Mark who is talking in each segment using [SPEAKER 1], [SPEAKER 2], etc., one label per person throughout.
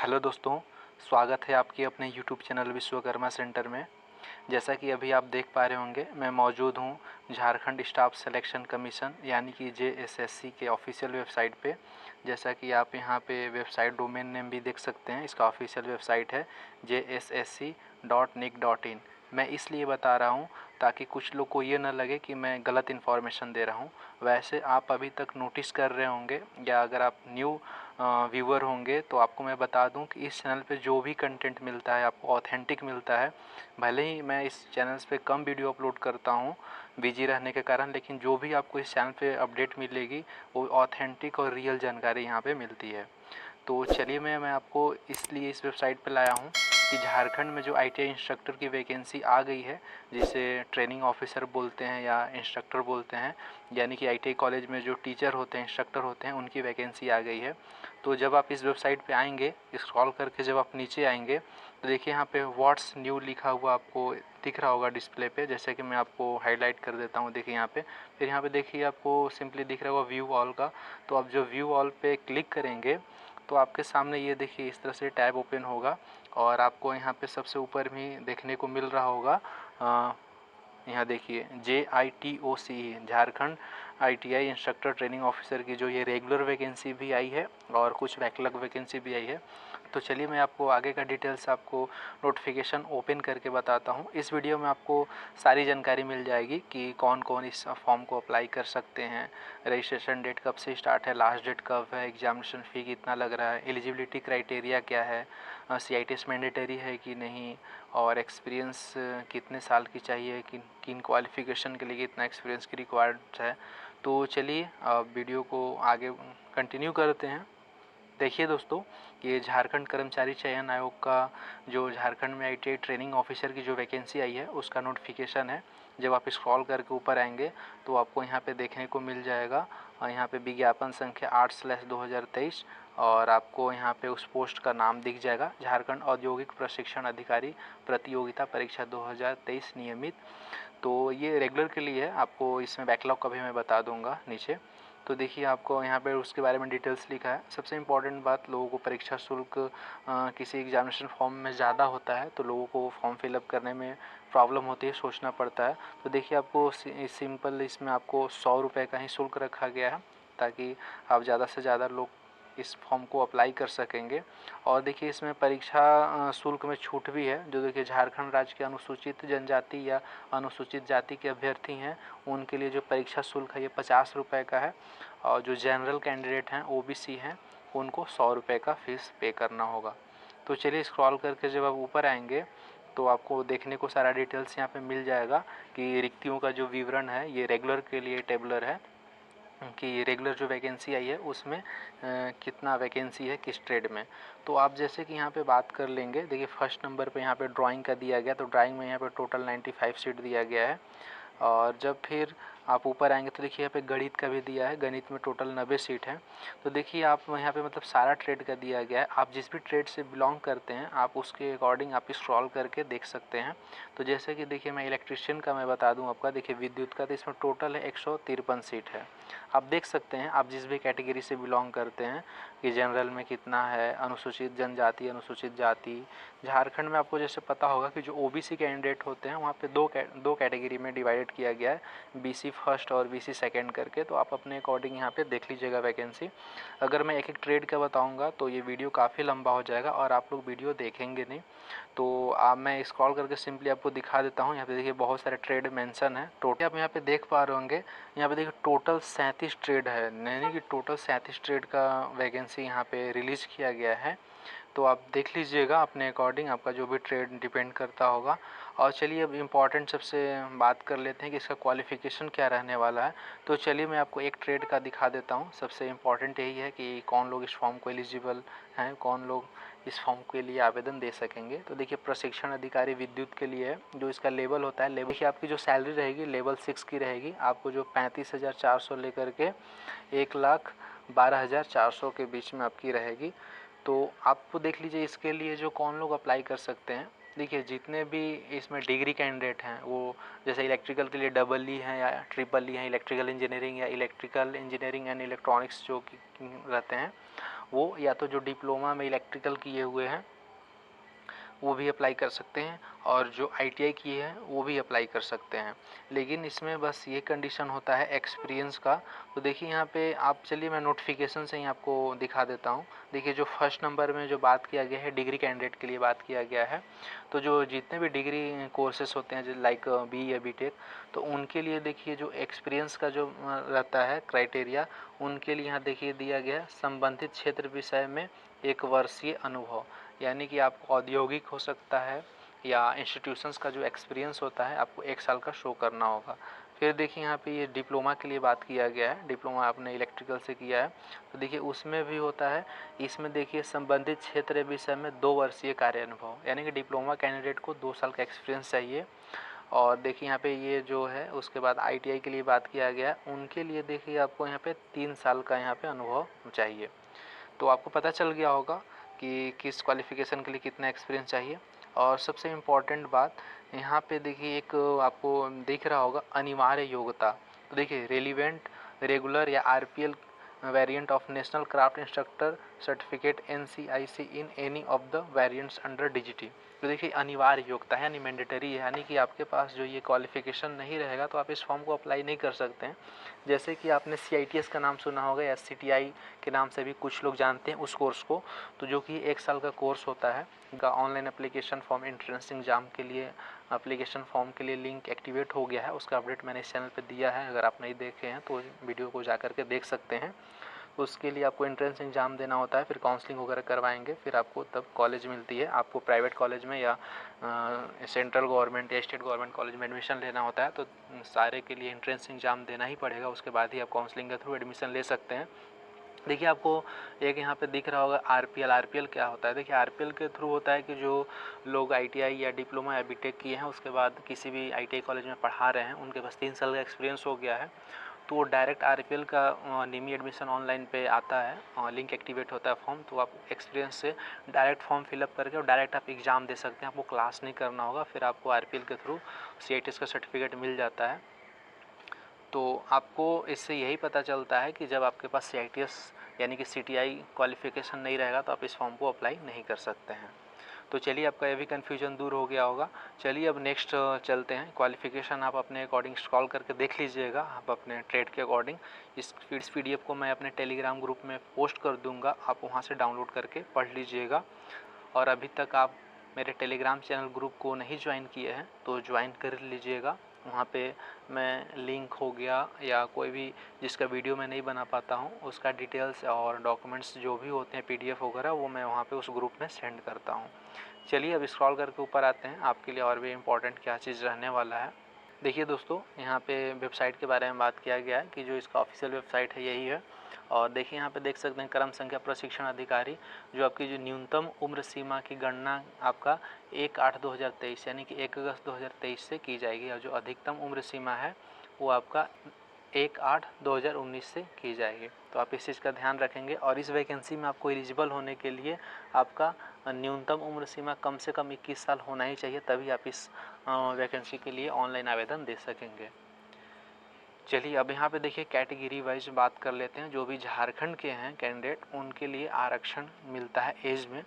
[SPEAKER 1] Hello दोस्तों, स्वागत है आपके अपने यूट्यूब चैनल विश्वकर्मा सेंटर में। जैसा कि अभी आप देख पा रहे होंगे, मैं मौजूद हूँ झारखंड स्टाफ सिलेक्शन कमीशन यानी कि JSSC के ऑफिशियल वेबसाइट पे। जैसा कि आप यहाँ पे वेबसाइट डोमेन नेम भी देख सकते हैं, इसका ऑफिशियल वेबसाइट है jssc.nic.in। मैं इसलिए बता रहा हूँ ताकि कुछ लोग को ये ना लगे कि मैं गलत इन्फॉर्मेशन दे रहा हूँ। वैसे आप अभी तक नोटिस कर रहे होंगे, या अगर आप न्यू व्यूवर होंगे तो आपको मैं बता दूं कि इस चैनल पे जो भी कंटेंट मिलता है आपको ऑथेंटिक मिलता है। भले ही मैं इस चैनल पे कम वीडियो अपलोड करता हूं बिजी रहने के कारण, लेकिन जो भी आपको इस चैनल पे अपडेट मिलेगी वो ऑथेंटिक और रियल जानकारी यहाँ पे मिलती है। तो चलिए मैं आपको इसलिए इस वेबसाइट पे लाया हूँ कि झारखंड में जो ITI इंस्ट्रक्टर की वैकेंसी आ गई है, जिसे ट्रेनिंग ऑफिसर बोलते हैं या इंस्ट्रक्टर बोलते हैं, यानी कि ITI कॉलेज में जो टीचर होते हैं, इंस्ट्रक्टर होते हैं, उनकी वैकेंसी आ गई है। तो जब आप इस वेबसाइट पे आएंगे, स्क्रॉल करके जब आप नीचे आएंगे तो देखिए यहाँ पे व्हाट्स न्यू लिखा हुआ आपको दिख रहा होगा डिस्प्ले पे। जैसे कि मैं आपको हाईलाइट कर देता हूँ, देखिए यहाँ पे। फिर यहाँ पे देखिए आपको सिंपली दिख रहा होगा व्यू ऑल का। तो आप जो व्यू ऑल पे क्लिक करेंगे तो आपके सामने ये देखिए इस तरह से टैब ओपन होगा, और आपको यहाँ पे सबसे ऊपर भी देखने को मिल रहा होगा, यहाँ देखिए JITOCE Jharkhand ITI instructor training officer की जो ये रेगुलर वैकेंसी भी आई है और कुछ बैकलॉग वैकेंसी भी आई है। तो चलिए मैं आपको आगे का डिटेल्स आपको नोटिफिकेशन ओपन करके बताता हूँ। इस वीडियो में आपको सारी जानकारी मिल जाएगी कि कौन कौन इस फॉर्म को अप्लाई कर सकते हैं, रजिस्ट्रेशन डेट कब से स्टार्ट है, लास्ट डेट कब है, एग्जामिनेशन फ़ी कितना लग रहा है, एलिजिबिलिटी क्राइटेरिया क्या है, CITS मैंडेटरी है कि नहीं, और एक्सपीरियंस कितने साल की चाहिए, किन क्वालिफ़िकेशन के लिए कितना एक्सपीरियंस की रिक्वायर्ड है। तो चलिए वीडियो को आगे कंटिन्यू करते हैं। देखिए दोस्तों, ये झारखंड कर्मचारी चयन आयोग का जो झारखंड में ITI ट्रेनिंग ऑफिसर की जो वैकेंसी आई है उसका नोटिफिकेशन है। जब आप स्क्रॉल करके ऊपर आएंगे तो आपको यहाँ पे देखने को मिल जाएगा, और यहाँ पे विज्ञापन संख्या 8/2023, और आपको यहाँ पे उस पोस्ट का नाम दिख जाएगा, झारखंड औद्योगिक प्रशिक्षण अधिकारी प्रतियोगिता परीक्षा 2023 नियमित। तो ये रेगुलर के लिए है, आपको इसमें बैकलॉग का भी मैं बता दूंगा नीचे। तो देखिए आपको यहाँ पे उसके बारे में डिटेल्स लिखा है। सबसे इम्पॉर्टेंट बात, लोगों को परीक्षा शुल्क किसी एग्जामिनेशन फॉर्म में ज़्यादा होता है तो लोगों को फॉर्म फिलअप करने में प्रॉब्लम होती है, सोचना पड़ता है। तो देखिए आपको सिंपल इसमें आपको 100 रुपये का ही शुल्क रखा गया है, ताकि आप ज़्यादा से ज़्यादा लोग इस फॉर्म को अप्लाई कर सकेंगे। और देखिए इसमें परीक्षा शुल्क में छूट भी है। जो देखिए झारखंड राज्य के अनुसूचित जनजाति या अनुसूचित जाति के अभ्यर्थी हैं उनके लिए जो परीक्षा शुल्क है ये 50 रुपये का है, और जो जनरल कैंडिडेट हैं OBC हैं उनको 100 रुपये का फीस पे करना होगा। तो चलिए स्क्रॉल करके जब आप ऊपर आएंगे तो आपको देखने को सारा डिटेल्स यहाँ पे मिल जाएगा कि रिक्तियों का जो विवरण है ये रेगुलर के लिए टेबुलर है, कि रेगुलर जो वैकेंसी आई है उसमें कितना वैकेंसी है किस ट्रेड में। तो आप जैसे कि यहाँ पे बात कर लेंगे, देखिए फर्स्ट नंबर पे यहाँ पे ड्राइंग का दिया गया, तो ड्राइंग में यहाँ पे टोटल 95 सीट दिया गया है। और जब फिर आप ऊपर आएंगे तो देखिए यहाँ पे गणित का भी दिया है, गणित में टोटल 90 सीट है। तो देखिए आप यहाँ पे मतलब सारा ट्रेड का दिया गया है, आप जिस भी ट्रेड से बिलोंग करते हैं आप उसके अकॉर्डिंग आप स्क्रॉल करके देख सकते हैं। तो जैसे कि देखिए मैं इलेक्ट्रिशियन का मैं बता दूं आपका, देखिए विद्युत का तो इसमें टोटल है 153 सीट है। आप देख सकते हैं आप जिस भी कैटेगरी से बिलोंग करते हैं कि जनरल में कितना है, अनुसूचित जनजाति, अनुसूचित जाति। झारखंड में आपको जैसे पता होगा कि जो OBC कैंडिडेट होते हैं वहाँ पे दो कैटेगरी में डिवाइडेड किया गया है, BC फर्स्ट और BC सेकेंड करके। तो आप अपने अकॉर्डिंग यहाँ पे देख लीजिएगा वैकेंसी। अगर मैं एक एक ट्रेड का बताऊँगा तो ये वीडियो काफ़ी लंबा हो जाएगा और आप लोग वीडियो देखेंगे नहीं। तो मैं स्क्रॉल करके सिंपली आपको दिखा देता हूँ। यहाँ पे देखिए बहुत सारे ट्रेड मेंशन है। टोटल आप यहाँ पे देख पा रहे होंगे, यहाँ पे देखिए टोटल 37 ट्रेड है, यानी कि टोटल 37 ट्रेड का वैकेंसी यहाँ पे रिलीज़ किया गया है। तो आप देख लीजिएगा अपने अकॉर्डिंग, आपका जो भी ट्रेड डिपेंड करता होगा। और चलिए अब इम्पॉर्टेंट सबसे बात कर लेते हैं कि इसका क्वालिफ़िकेशन क्या रहने वाला है। तो चलिए मैं आपको एक ट्रेड का दिखा देता हूँ। सबसे इम्पॉर्टेंट यही है कि कौन लोग इस फॉर्म को एलिजिबल हैं, कौन लोग इस फॉर्म के लिए आवेदन दे सकेंगे। तो देखिए प्रशिक्षण अधिकारी विद्युत के लिए है, जो इसका लेवल होता है, लेवल देखिए आपकी जो सैलरी रहेगी लेवल 6 की रहेगी। आपको जो 35,400 लेकर के 1,12,400 के बीच में आपकी रहेगी। तो आपको देख लीजिए इसके लिए जो कौन लोग अप्लाई कर सकते हैं। देखिए जितने भी इसमें डिग्री कैंडिडेट हैं, वो जैसे इलेक्ट्रिकल के लिए EE हैं या EEE हैं, इलेक्ट्रिकल इंजीनियरिंग या इलेक्ट्रिकल इंजीनियरिंग एंड इलेक्ट्रॉनिक्स जो कि रहते हैं वो या तो जो डिप्लोमा में इलेक्ट्रिकल किए हुए हैं वो भी अप्लाई कर सकते हैं, और जो ITI किए हैं वो भी अप्लाई कर सकते हैं। लेकिन इसमें बस ये कंडीशन होता है एक्सपीरियंस का। तो देखिए यहाँ पे आप, चलिए मैं नोटिफिकेशन से ही आपको दिखा देता हूँ। देखिए जो फर्स्ट नंबर में जो बात किया गया है डिग्री कैंडिडेट के लिए बात किया गया है, तो जो जितने भी डिग्री कोर्सेस होते हैं जो लाइक BE या BTech, तो उनके लिए देखिए जो एक्सपीरियंस का जो रहता है क्राइटेरिया, उनके लिए यहाँ देखिए दिया गया है संबंधित क्षेत्र विषय में 1 वर्षीय अनुभव। यानी कि आपको औद्योगिक हो सकता है या इंस्टीट्यूशंस का जो एक्सपीरियंस होता है आपको 1 साल का शो करना होगा। फिर देखिए यहाँ पे ये डिप्लोमा के लिए बात किया गया है, डिप्लोमा आपने इलेक्ट्रिकल से किया है तो देखिए उसमें भी होता है। इसमें देखिए संबंधित क्षेत्र विषय में 2 वर्षीय कार्य अनुभव, यानी कि डिप्लोमा कैंडिडेट को 2 साल का एक्सपीरियंस चाहिए। और देखिए यहाँ पे ये जो है उसके बाद ITI के लिए बात किया गया, उनके लिए देखिए आपको यहाँ पे 3 साल का यहाँ पे अनुभव चाहिए। तो आपको पता चल गया होगा कि किस क्वालिफ़िकेशन के लिए कितना एक्सपीरियंस चाहिए। और सबसे इम्पॉर्टेंट बात यहाँ पे देखिए एक आपको दिख रहा होगा अनिवार्य योग्यता। तो देखिए रेलिवेंट रेगुलर या RPL variant of national craft instructor certificate NCIC in any of the variants under DGT। तो देखिए अनिवार्य योग्यता है यानी मैंडेटरी है, यानी कि आपके पास जो ये क्वालिफ़िकेशन नहीं रहेगा तो आप इस फॉर्म को अप्लाई नहीं कर सकते हैं। जैसे कि आपने CITS का नाम सुना होगा या CTI के नाम से भी कुछ लोग जानते हैं उस कोर्स को, तो जो कि 1 साल का कोर्स होता है। का online application form entrance exam के लिए एप्लीकेशन फॉर्म के लिए लिंक एक्टिवेट हो गया है, उसका अपडेट मैंने इस चैनल पे दिया है। अगर आप नहीं देखे हैं तो वीडियो को जा करके देख सकते हैं। उसके लिए आपको एंट्रेंस एग्ज़ाम देना होता है, फिर काउंसलिंग वगैरह करवाएंगे, फिर आपको तब कॉलेज मिलती है। आपको प्राइवेट कॉलेज में या सेंट्रल गवर्नमेंट या स्टेट गवर्नमेंट कॉलेज में एडमिशन लेना होता है तो सारे के लिए एंट्रेंस एग्ज़ाम देना ही पड़ेगा, उसके बाद ही आप काउंसलिंग के थ्रू एडमिशन ले सकते हैं। देखिए आपको एक यहाँ पे दिख रहा होगा RPL क्या होता है। देखिए RPL के थ्रू होता है कि जो लोग ITI या डिप्लोमा या BTech किए हैं उसके बाद किसी भी ITI कॉलेज में पढ़ा रहे हैं, उनके पास 3 साल का एक्सपीरियंस हो गया है, तो वो डायरेक्ट RPL का निमी एडमिशन ऑनलाइन पे आता है और लिंक एक्टिवेट होता है फॉर्म, तो आप एक्सपीरियंस से डायरेक्ट फॉर्म फिलअप करके और डायरेक्ट आप एग्ज़ाम दे सकते हैं। आपको क्लास नहीं करना होगा, फिर आपको RPL के थ्रू CITS का सर्टिफिकेट मिल जाता है। तो आपको इससे यही पता चलता है कि जब आपके पास CITS यानी कि CTI क्वालिफ़िकेशन नहीं रहेगा तो आप इस फॉर्म को अप्लाई नहीं कर सकते हैं। तो चलिए आपका ये भी कन्फ्यूजन दूर हो गया होगा। चलिए अब नेक्स्ट चलते हैं। क्वालिफ़िकेशन आप अपने अकॉर्डिंग स्क्रॉल करके देख लीजिएगा, आप अपने ट्रेड के अकॉर्डिंग। इस PDF को मैं अपने टेलीग्राम ग्रुप में पोस्ट कर दूँगा, आप वहाँ से डाउनलोड करके पढ़ लीजिएगा। और अभी तक आप मेरे टेलीग्राम चैनल ग्रुप को नहीं ज्वाइन किए हैं तो ज्वाइन कर लीजिएगा। वहाँ पे मैं लिंक हो गया या कोई भी जिसका वीडियो मैं नहीं बना पाता हूँ उसका डिटेल्स और डॉक्यूमेंट्स जो भी होते हैं PDF वगैरह वो मैं वहाँ पे उस ग्रुप में सेंड करता हूँ। चलिए अब स्क्रॉल करके ऊपर आते हैं, आपके लिए और भी इम्पोर्टेंट क्या चीज़ रहने वाला है। देखिए दोस्तों यहाँ पे वेबसाइट के बारे में बात किया गया है कि जो इसका ऑफिशियल वेबसाइट है यही है। और देखिए यहाँ पे देख सकते हैं क्रम संख्या प्रशिक्षण अधिकारी, जो आपकी जो न्यूनतम उम्र सीमा की गणना आपका 1/8/2023 यानी कि 1 अगस्त 2023 से की जाएगी, और जो अधिकतम उम्र सीमा है वो आपका 1/8/2019 से की जाएगी। तो आप इस चीज़ का ध्यान रखेंगे। और इस वैकेंसी में आपको एलिजिबल होने के लिए आपका न्यूनतम उम्र सीमा कम से कम 21 साल होना ही चाहिए, तभी आप इस वैकेंसी के लिए ऑनलाइन आवेदन दे सकेंगे। चलिए अब यहाँ पे देखिए कैटेगरी वाइज बात कर लेते हैं। जो भी झारखंड के हैं कैंडिडेट उनके लिए आरक्षण मिलता है एज में,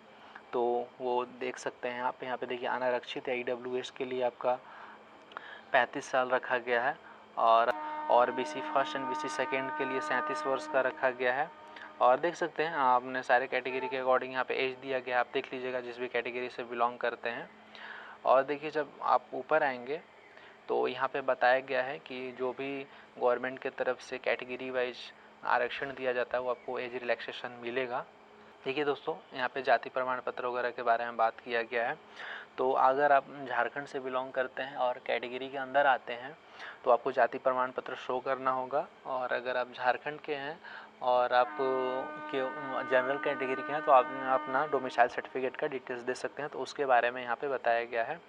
[SPEAKER 1] तो वो देख सकते हैं आप। यहाँ पे देखिए अनारक्षित या EWS के लिए आपका 35 साल रखा गया है, और BC first and BC second के लिए 37 वर्ष का रखा गया है। और देख सकते हैं आपने सारे कैटेगरी के अकॉर्डिंग यहाँ पे एज दिया गया, आप देख लीजिएगा जिस भी कैटेगरी से बिलोंग करते हैं। और देखिए जब आप ऊपर आएंगे तो यहाँ पे बताया गया है कि जो भी गवर्नमेंट के तरफ से कैटेगरी वाइज आरक्षण दिया जाता है वो आपको एज रिलैक्सेशन मिलेगा। देखिए दोस्तों यहाँ पे जाति प्रमाण पत्र वगैरह के बारे में बात किया गया है। तो अगर आप झारखंड से बिलोंग करते हैं और कैटेगरी के अंदर आते हैं तो आपको जाति प्रमाण पत्र शो करना होगा। और अगर आप झारखंड के हैं और आप के जनरल कैटेगरी के हैं तो आप अपना डोमिसाइल सर्टिफिकेट का डिटेल्स दे सकते हैं, तो उसके बारे में यहाँ पे बताया गया है।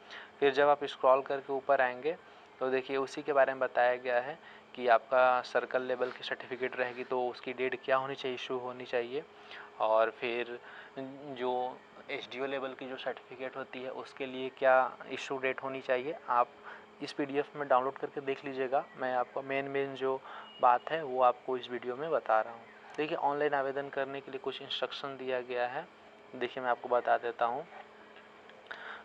[SPEAKER 1] फिर जब आप स्क्रॉल करके ऊपर आएंगे तो देखिए उसी के बारे में बताया गया है कि आपका सर्कल लेवल की सर्टिफिकेट रहेगी तो उसकी डेट क्या होनी चाहिए, इशू होनी चाहिए। और फिर जो SDO लेवल की जो सर्टिफिकेट होती है उसके लिए क्या इशू डेट होनी चाहिए, आप इस PDF में डाउनलोड करके देख लीजिएगा। मैं आपको मेन जो बात है वो आपको इस वीडियो में बता रहा हूँ। देखिए ऑनलाइन आवेदन करने के लिए कुछ इंस्ट्रक्शन दिया गया है, देखिए मैं आपको बता देता हूँ।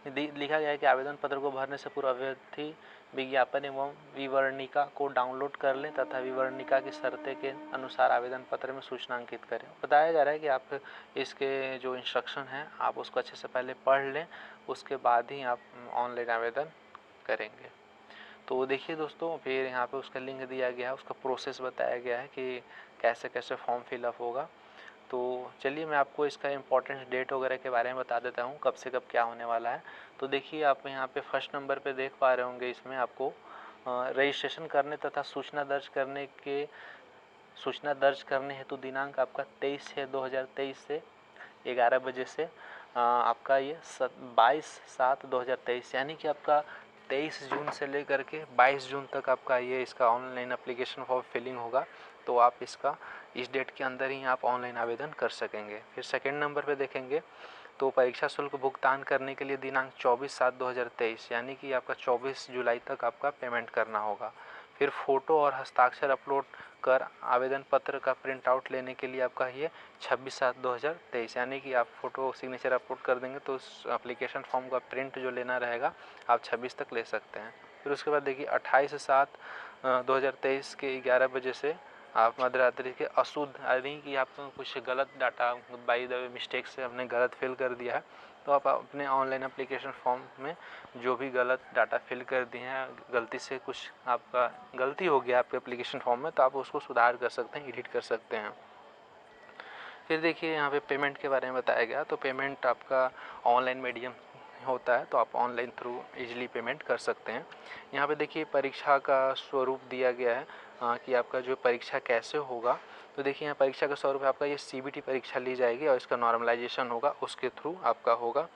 [SPEAKER 1] लिखा गया है कि आवेदन पत्र को भरने से पूर्व अभ्यर्थी विज्ञापन एवं विवरणिका को डाउनलोड कर लें तथा विवरणिका की शर्तें के अनुसार आवेदन पत्र में सूचना अंकित करें। बताया जा रहा है कि आप इसके जो इंस्ट्रक्शन हैं आप उसको अच्छे से पहले पढ़ लें, उसके बाद ही आप ऑनलाइन आवेदन करेंगे। तो देखिए दोस्तों, फिर यहाँ पे उसका लिंक दिया गया है, उसका प्रोसेस बताया गया है कि कैसे कैसे फॉर्म फिलअप होगा। तो चलिए मैं आपको इसका इम्पोर्टेंट डेट वगैरह के बारे में बता देता हूँ, कब से कब क्या होने वाला है। तो देखिए आप यहाँ पे फर्स्ट नंबर पे देख पा रहे होंगे, इसमें आपको रजिस्ट्रेशन करने तथा सूचना दर्ज करने हेतु दिनांक आपका 23/6/2023 से 11 बजे से आपका ये 22/7/2023 यानी कि आपका 23 जून से लेकर के 22 जून तक आपका ये इसका ऑनलाइन एप्लीकेशन फॉर्म फिलिंग होगा। तो आप इसका इस डेट के अंदर ही आप ऑनलाइन आवेदन कर सकेंगे। फिर सेकंड नंबर पे देखेंगे तो परीक्षा शुल्क भुगतान करने के लिए दिनांक 24/7/2023 यानी कि आपका 24 जुलाई तक आपका पेमेंट करना होगा। फिर फ़ोटो और हस्ताक्षर अपलोड कर आवेदन पत्र का प्रिंट आउट लेने के लिए आपका ये 26/7/2023 यानी कि आप फ़ोटो सिग्नेचर अपलोड कर देंगे तो उस एप्लीकेशन फॉर्म का प्रिंट जो लेना रहेगा आप 26 तक ले सकते हैं। फिर उसके बाद देखिए 28/7/2023 के 11 बजे से आप मध्यरात्रि के अशुद्ध यानी कि आपको कुछ गलत data by the way mistake से आपने गलत फिल कर दिया है तो आप अपने ऑनलाइन एप्लीकेशन फॉर्म में जो भी गलत डाटा फिल कर दिए हैं, गलती से कुछ आपका गलती हो गया आपके एप्लीकेशन फॉर्म में, तो आप उसको सुधार कर सकते हैं, एडिट कर सकते हैं। फिर देखिए यहाँ पे पेमेंट के बारे में बताया गया, तो पेमेंट आपका ऑनलाइन मीडियम होता है तो आप ऑनलाइन थ्रू इजीली पेमेंट कर सकते हैं। यहाँ पे देखिए परीक्षा का स्वरूप दिया गया है कि आपका जो परीक्षा कैसे होगा। तो देखिए यहाँ परीक्षा का स्वरूप आपका ये CBT परीक्षा ली जाएगी और इसका नॉर्मलाइजेशन होगा, उसके थ्रू आपका होगा।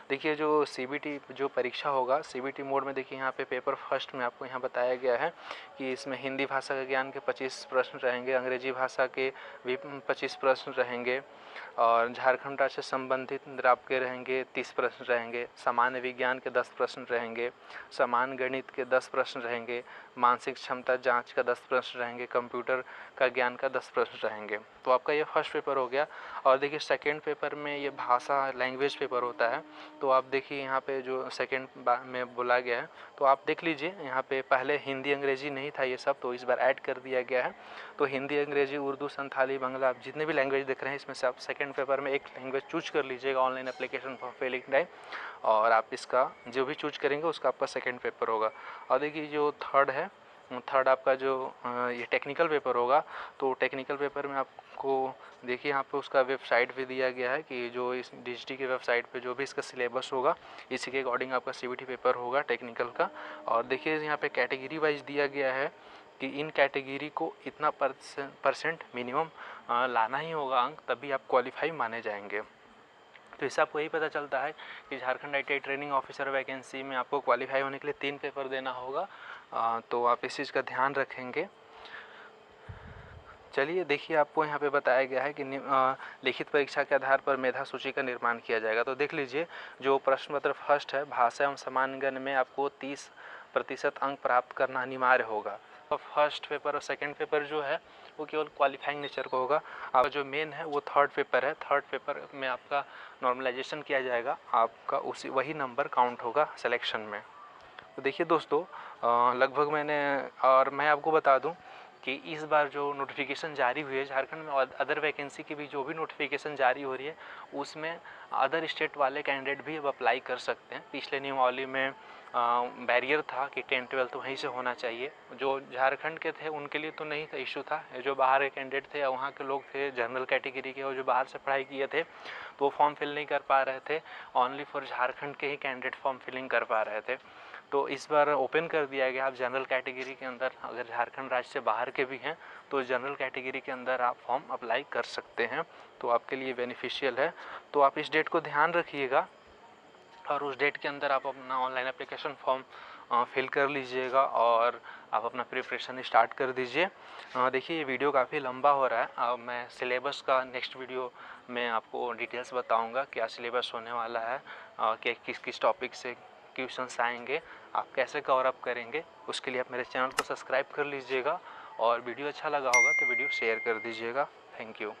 [SPEAKER 1] देखिए जो CBT जो परीक्षा होगा CBT मोड में देखिए यहाँ पे पेपर फर्स्ट में आपको यहाँ बताया गया है कि इसमें हिंदी भाषा के ज्ञान के 25 प्रश्न रहेंगे, अंग्रेजी भाषा के भी 25 प्रश्न रहेंगे और झारखंड राज्य से संबंधित आपके रहेंगे 30 प्रश्न रहेंगे, सामान्य विज्ञान के 10 प्रश्न रहेंगे, समान गणित के 10 प्रश्न रहेंगे, मानसिक क्षमता जांच का 10 प्रश्न रहेंगे, कंप्यूटर का ज्ञान का 10 प्रश्न रहेंगे। तो आपका ये फर्स्ट पेपर हो गया। और देखिए सेकंड पेपर में ये भाषा लैंग्वेज पेपर होता है। तो आप देखिए यहाँ पे जो सेकंड में बोला गया है तो आप देख लीजिए यहाँ पे पहले हिंदी अंग्रेजी नहीं था ये सब, तो इस बार ऐड कर दिया गया है। तो हिंदी अंग्रेजी उर्दू संथाली बांग्ला आप जितने भी लैंग्वेज देख रहे हैं इसमें से आप सेकंड पेपर में एक लैंग्वेज चूज कर लीजिएगा online application for filling time, और आप इसका जो भी चूज करेंगे उसका आपका सेकंड पेपर होगा। और देखिए जो थर्ड आपका जो ये टेक्निकल पेपर होगा, तो टेक्निकल पेपर में आपको देखिए यहाँ पे उसका वेबसाइट भी दिया गया है कि जो इस DGT की वेबसाइट पे जो भी इसका सिलेबस होगा इसी के अकॉर्डिंग आपका CBT पेपर होगा टेक्निकल का। और देखिए यहाँ पे कैटेगरी वाइज दिया गया है कि इन कैटेगरी को इतना परसेंट मिनिमम लाना ही होगा अंक, तभी आप क्वालिफाई माने जाएंगे। तो इससे आपको यही पता चलता है कि Jharkhand ITI training officer vacancy में आपको क्वालिफाई होने के लिए 3 पेपर देना होगा। तो आप इस चीज़ का ध्यान रखेंगे। चलिए देखिए आपको यहाँ पे बताया गया है कि लिखित परीक्षा के आधार पर मेधा सूची का निर्माण किया जाएगा। तो देख लीजिए जो प्रश्न पत्र फर्स्ट है भाषा एवं सामान्य ज्ञान में आपको 30% अंक प्राप्त करना अनिवार्य होगा। तो फर्स्ट पेपर और सेकंड पेपर जो है वो केवल क्वालिफाइंग नेचर का होगा। आपका जो मेन है वो थर्ड पेपर है, थर्ड पेपर में आपका नॉर्मलाइजेशन किया जाएगा, आपका वही नंबर काउंट होगा सिलेक्शन में। तो देखिए दोस्तों लगभग मैं आपको बता दूं कि इस बार जो नोटिफिकेशन जारी हुई है झारखंड में अदर वैकेंसी की भी जो भी नोटिफिकेशन जारी हो रही है उसमें अदर स्टेट वाले कैंडिडेट भी अब अप्लाई कर सकते हैं। पिछले नियमावली में बैरियर था कि 10-12 वहीं से होना चाहिए, जो झारखंड के थे उनके लिए तो नहीं था, इशू था। जो बाहर के कैंडिडेट थे या वहाँ के लोग थे जनरल कैटेगरी के और जो बाहर से पढ़ाई किए थे तो वो फॉर्म फिल नहीं कर पा रहे थे, ओनली फॉर झारखंड के ही कैंडिडेट फॉर्म फिलिंग कर पा रहे थे। तो इस बार ओपन कर दिया गया, आप जनरल कैटेगरी के अंदर अगर झारखंड राज्य से बाहर के भी हैं तो जनरल कैटेगरी के अंदर आप फॉर्म अप्लाई कर सकते हैं, तो आपके लिए बेनिफिशियल है। तो आप इस डेट को ध्यान रखिएगा और उस डेट के अंदर आप अपना ऑनलाइन एप्लीकेशन फॉर्म फिल कर लीजिएगा और आप अपना प्रिपरेशन स्टार्ट कर दीजिए। देखिए ये वीडियो काफ़ी लंबा हो रहा है, मैं सिलेबस का नेक्स्ट वीडियो में आपको डिटेल्स बताऊंगा क्या सिलेबस होने वाला है, कि किस किस टॉपिक से क्वेश्चंस आएंगे, आप कैसे कवर अप करेंगे। उसके लिए आप मेरे चैनल को सब्सक्राइब कर लीजिएगा और वीडियो अच्छा लगा होगा तो वीडियो शेयर कर दीजिएगा। Thank you.